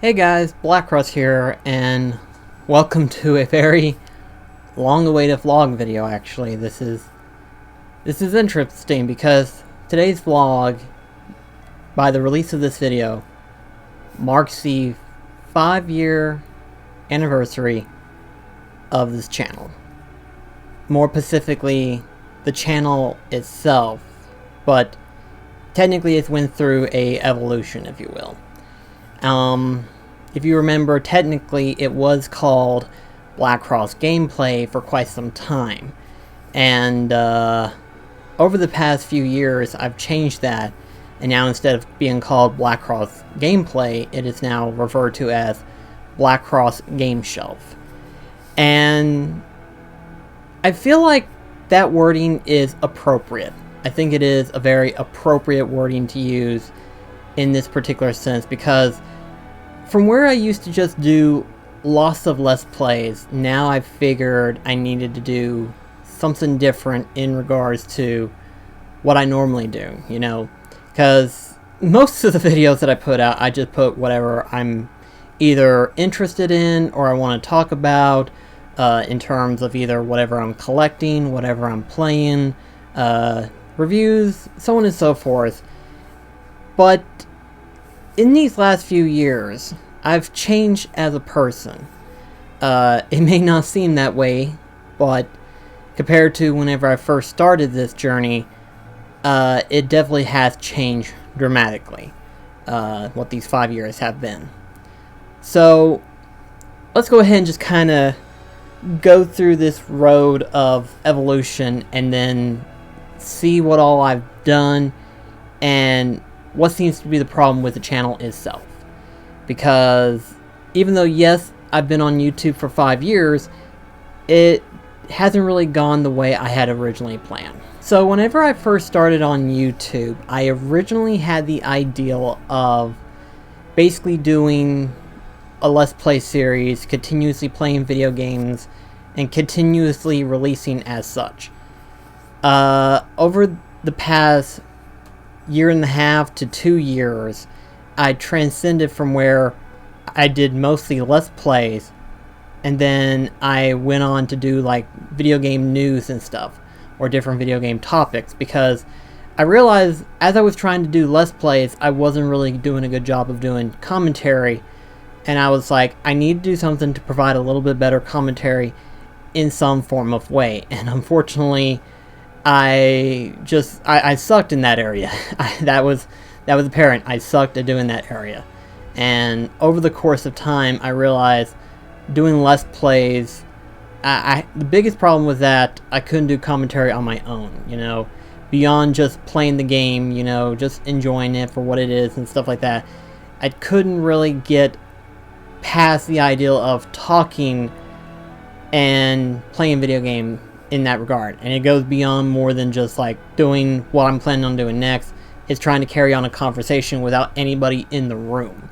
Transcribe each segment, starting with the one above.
Hey guys, BlackCross here, and welcome to a very long-awaited vlog video. Actually, this is interesting because today's vlog, by the release of this video, marks the 5-year anniversary of this channel. More specifically, the channel itself, but technically it's went through a evolution, if you will. If you remember, technically it was called BlackCross Gameplay for quite some time, and over the past few years I've changed that, and now instead of being called BlackCross Gameplay, it is now referred to as BlackCross Game Shelf. And I feel like that wording is appropriate. I think it is a very appropriate wording to use in this particular sense, because from where I used to just do lots of Let's Plays, now I figured I needed to do something different in regards to what I normally do, you know, because most of the videos that I put out, I just put whatever I'm either interested in or I want to talk about, in terms of either whatever I'm collecting, whatever I'm playing, reviews, so on and so forth. But in these last few years, I've changed as a person. It may not seem that way, but compared to whenever I first started this journey, it definitely has changed dramatically, what these 5 years have been. So, let's go ahead and just kind of go through this road of evolution and then see what all I've done and what seems to be the problem with the channel itself. Because even though, yes, I've been on YouTube for 5 years, it hasn't really gone the way I had originally planned. So whenever I first started on YouTube, I originally had the ideal of basically doing a Let's Play series, continuously playing video games, and continuously releasing as such. Over the past year and a half to 2 years, I transcended from where I did mostly Let's Plays, and then I went on to do like video game news and stuff, or different video game topics, because I realized as I was trying to do Let's Plays, I wasn't really doing a good job of doing commentary, and I was like, I need to do something to provide a little bit better commentary in some form of way. And unfortunately, I sucked in that area. That was apparent. I sucked at doing that area. And over the course of time, I realized doing Let's Plays, the biggest problem was that I couldn't do commentary on my own, you know, beyond just playing the game, you know, just enjoying it for what it is and stuff like that. I couldn't really get past the ideal of talking and playing video game in that regard, and it goes beyond more than just like doing what I'm planning on doing next. It's trying to carry on a conversation without anybody in the room.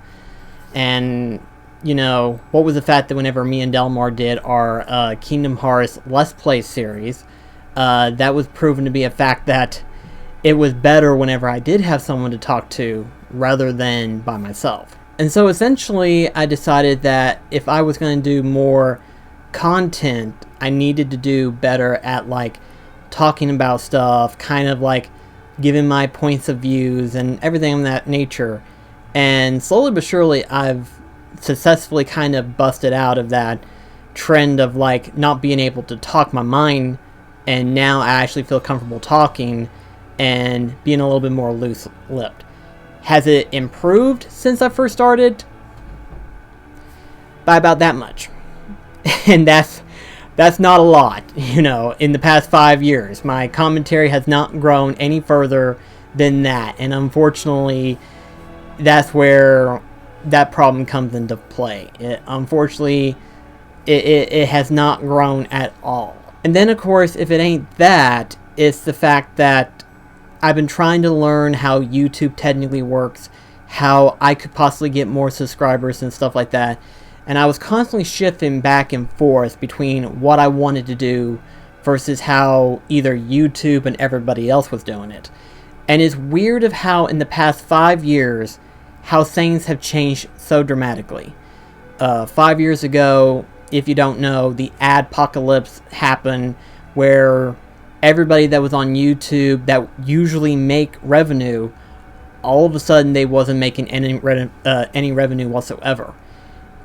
And you know, what was the fact that whenever me and Delmar did our Kingdom Hearts Let's Play series, that was proven to be a fact that it was better whenever I did have someone to talk to rather than by myself. And so essentially I decided that if I was going to do more content, I needed to do better at like talking about stuff, kind of like giving my points of views and everything of that nature. And slowly but surely I've successfully kind of busted out of that trend of like not being able to talk my mind, and now I actually feel comfortable talking and being a little bit more loose-lipped. Has it improved since I first started? By about that much. And that's not a lot, you know. In the past 5 years, my commentary has not grown any further than that, and unfortunately, that's where that problem comes into play. Unfortunately, it has not grown at all. And then, of course, if it ain't that, it's the fact that I've been trying to learn how YouTube technically works, how I could possibly get more subscribers and stuff like that. And I was constantly shifting back and forth between what I wanted to do versus how either YouTube and everybody else was doing it. And it's weird of how in the past 5 years, how things have changed so dramatically. 5 years ago, if you don't know, the adpocalypse happened where everybody that was on YouTube that usually make revenue, all of a sudden they wasn't making any revenue whatsoever.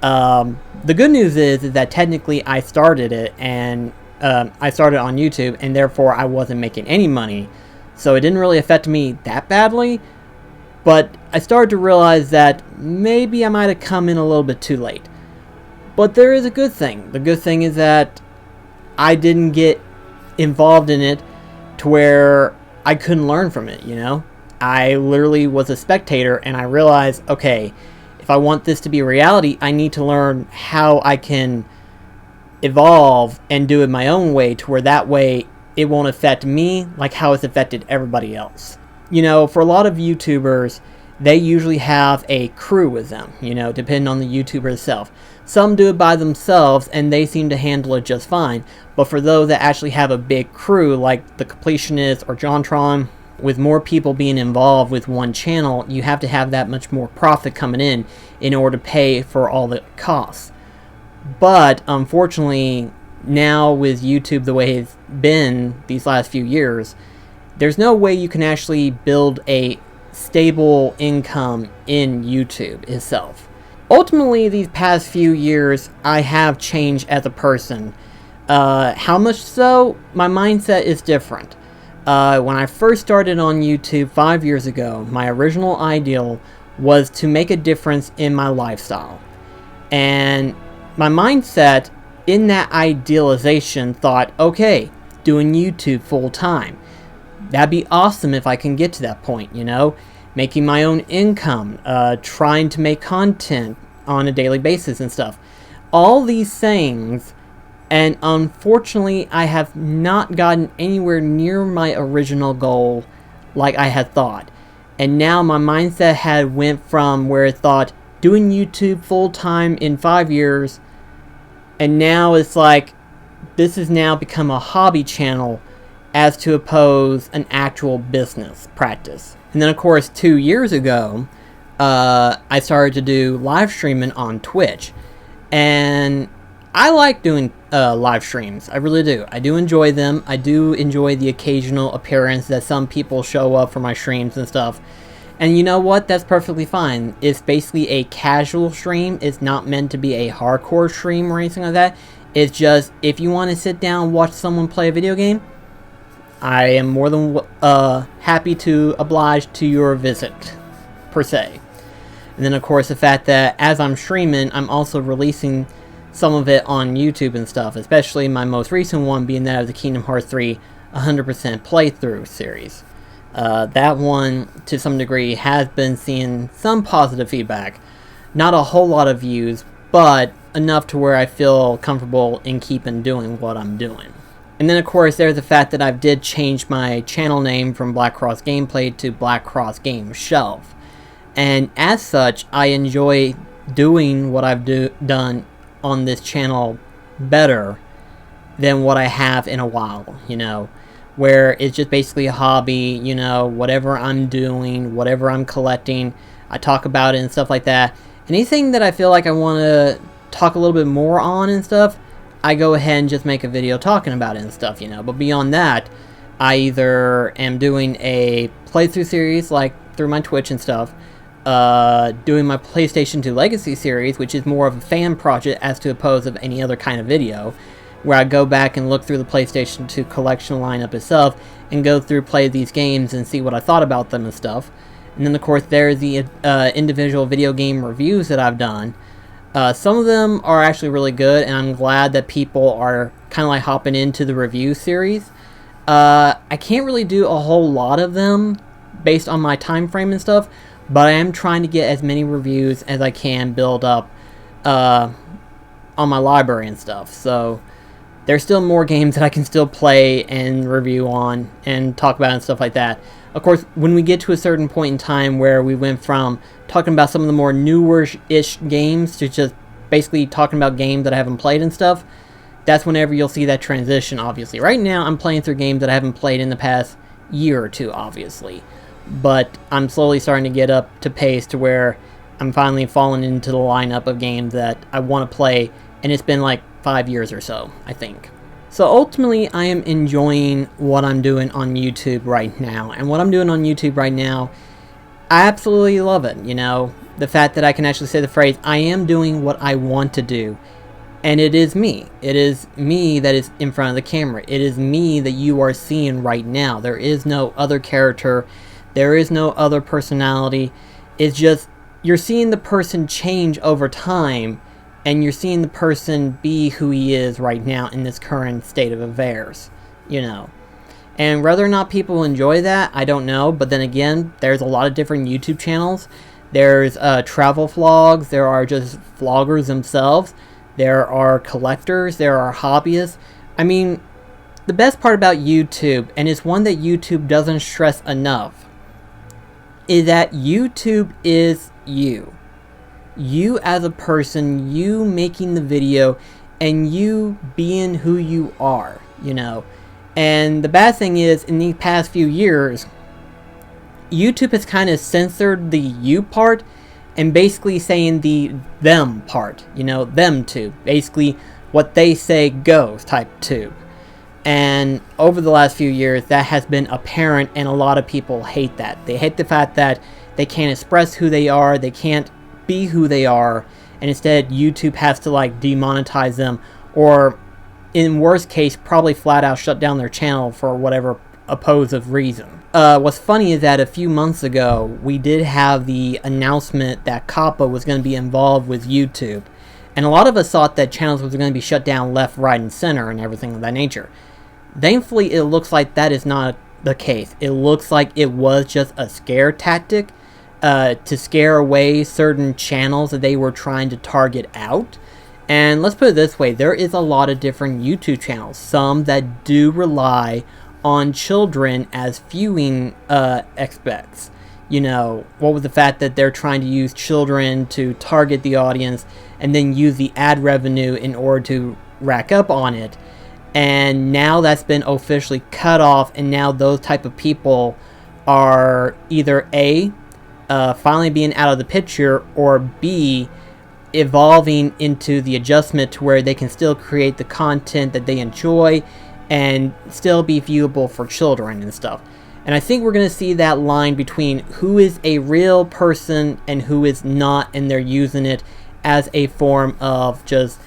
The good news is that technically I started it, and I started on YouTube, and therefore I wasn't making any money, so it didn't really affect me that badly. But I started to realize that maybe I might have come in a little bit too late. But there is a good thing. The good thing is that I didn't get involved in it to where I couldn't learn from it, you know? I literally was a spectator, and I realized, okay, if I want this to be a reality, I need to learn how I can evolve and do it my own way, to where that way it won't affect me like how it's affected everybody else. You know, for a lot of YouTubers, they usually have a crew with them, you know, depending on the YouTuber itself. Some do it by themselves, and they seem to handle it just fine. But for those that actually have a big crew, like the Completionist or JonTron, with more people being involved with one channel, you have to have that much more profit coming in order to pay for all the costs. But unfortunately, now with YouTube the way it's been these last few years, there's no way you can actually build a stable income in YouTube itself. Ultimately, these past few years, I have changed as a person. How much so? My mindset is different. When I first started on YouTube 5 years ago, my original ideal was to make a difference in my lifestyle. And my mindset in that idealization thought, okay, doing YouTube full time. That'd be awesome if I can get to that point, you know? Making my own income, trying to make content on a daily basis and stuff. All these things, and unfortunately I have not gotten anywhere near my original goal like I had thought. And now my mindset had went from where it thought doing YouTube full time in 5 years, and now it's like this has now become a hobby channel as to oppose an actual business practice. And then of course 2 years ago, I started to do live streaming on Twitch. And I like doing live streams. I really do. I do enjoy them. I do enjoy the occasional appearance that some people show up for my streams and stuff. And you know what? That's perfectly fine. It's basically a casual stream. It's not meant to be a hardcore stream or anything like that. It's just, if you want to sit down and watch someone play a video game, I am more than happy to oblige to your visit, per se. And then of course the fact that as I'm streaming, I'm also releasing some of it on YouTube and stuff, especially my most recent one being that of the Kingdom Hearts 3 100% playthrough series. That one, to some degree, has been seeing some positive feedback. Not a whole lot of views, but enough to where I feel comfortable in keeping doing what I'm doing. And then of course there's the fact that I did change my channel name from BlackCross Gameplay to BlackCross Game Shelf. And as such, I enjoy doing what I've done on this channel better than what I have in a while, you know, where it's just basically a hobby, you know, whatever I'm doing, whatever I'm collecting, I talk about it and stuff like that. Anything that I feel like I want to talk a little bit more on and stuff, I go ahead and just make a video talking about it and stuff, you know. But beyond that, I either am doing a playthrough series, like through my Twitch and stuff, doing my PlayStation 2 Legacy series, which is more of a fan project as to oppose of any other kind of video, where I go back and look through the PlayStation 2 collection lineup itself, and go through, play these games, and see what I thought about them and stuff. And then of course there's the individual video game reviews that I've done. Some of them are actually really good, and I'm glad that people are kind of like hopping into the review series. I can't really do a whole lot of them based on my time frame and stuff, but I am trying to get as many reviews as I can build up on my library and stuff. So there's still more games that I can still play and review on and talk about and stuff like that. Of course, when we get to a certain point in time where we went from talking about some of the more newer-ish games to just basically talking about games that I haven't played and stuff, that's whenever you'll see that transition, obviously. Right now, I'm playing through games that I haven't played in the past year or two, obviously. But I'm slowly starting to get up to pace to where I'm finally falling into the lineup of games that I want to play, and it's been like 5 years or so, I think. So ultimately, I am enjoying what I'm doing on YouTube right now, and what I'm doing on YouTube right now, I absolutely love it, you know, the fact that I can actually say the phrase, I am doing what I want to do, and it is me. It is me that is in front of the camera. It is me that you are seeing right now. There is no other character. There is no other personality. It's just, you're seeing the person change over time, and you're seeing the person be who he is right now in this current state of affairs, you know. And whether or not people enjoy that, I don't know, but then again, there's a lot of different YouTube channels. There's travel vlogs, there are just vloggers themselves, there are collectors, there are hobbyists. I mean, the best part about YouTube, and it's one that YouTube doesn't stress enough, is that YouTube is you. You as a person, you making the video, and you being who you are, you know. And the bad thing is, in these past few years, YouTube has kind of censored the you part, and basically saying the them part, you know, them tube. Basically, what they say goes type tube. And over the last few years, that has been apparent, and a lot of people hate that. They hate the fact that they can't express who they are, they can't be who they are, and instead YouTube has to like demonetize them, or in worst case probably flat out shut down their channel for whatever opposite reason. What's funny is that a few months ago we did have the announcement that Kappa was going to be involved with YouTube, and a lot of us thought that channels was going to be shut down left, right, and center and everything of that nature. Thankfully, it looks like that is not the case. It looks like it was just a scare tactic to scare away certain channels that they were trying to target out. And let's put it this way, there is a lot of different YouTube channels, some that do rely on children as viewing experts. You know, what with the fact that they're trying to use children to target the audience and then use the ad revenue in order to rack up on it. And now that's been officially cut off, and now those type of people are either A, finally being out of the picture, or B, evolving into the adjustment to where they can still create the content that they enjoy and still be viewable for children and stuff. And I think we're going to see that line between who is a real person and who is not, and they're using it as a form of just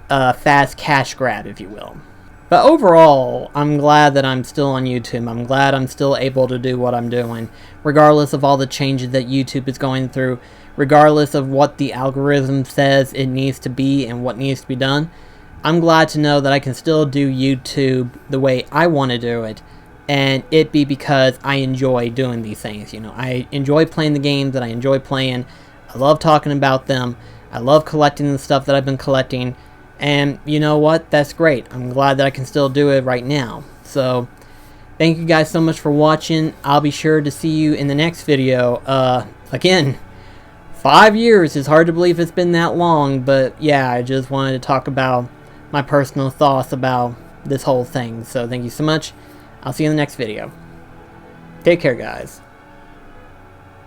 fast cash grab, if you will. But overall, I'm glad that I'm still on YouTube. I'm glad I'm still able to do what I'm doing, regardless of all the changes that YouTube is going through, regardless of what the algorithm says it needs to be and what needs to be done. I'm glad to know that I can still do YouTube the way I want to do it, and it be because I enjoy doing these things. You know, I enjoy playing the games that I enjoy playing. I love talking about them. I love collecting the stuff that I've been collecting. And you know what? That's great. I'm glad that I can still do it right now. So, thank you guys so much for watching. I'll be sure to see you in the next video. Again, 5 years is hard to believe it's been that long. But yeah, I just wanted to talk about my personal thoughts about this whole thing. So, thank you so much. I'll see you in the next video. Take care, guys.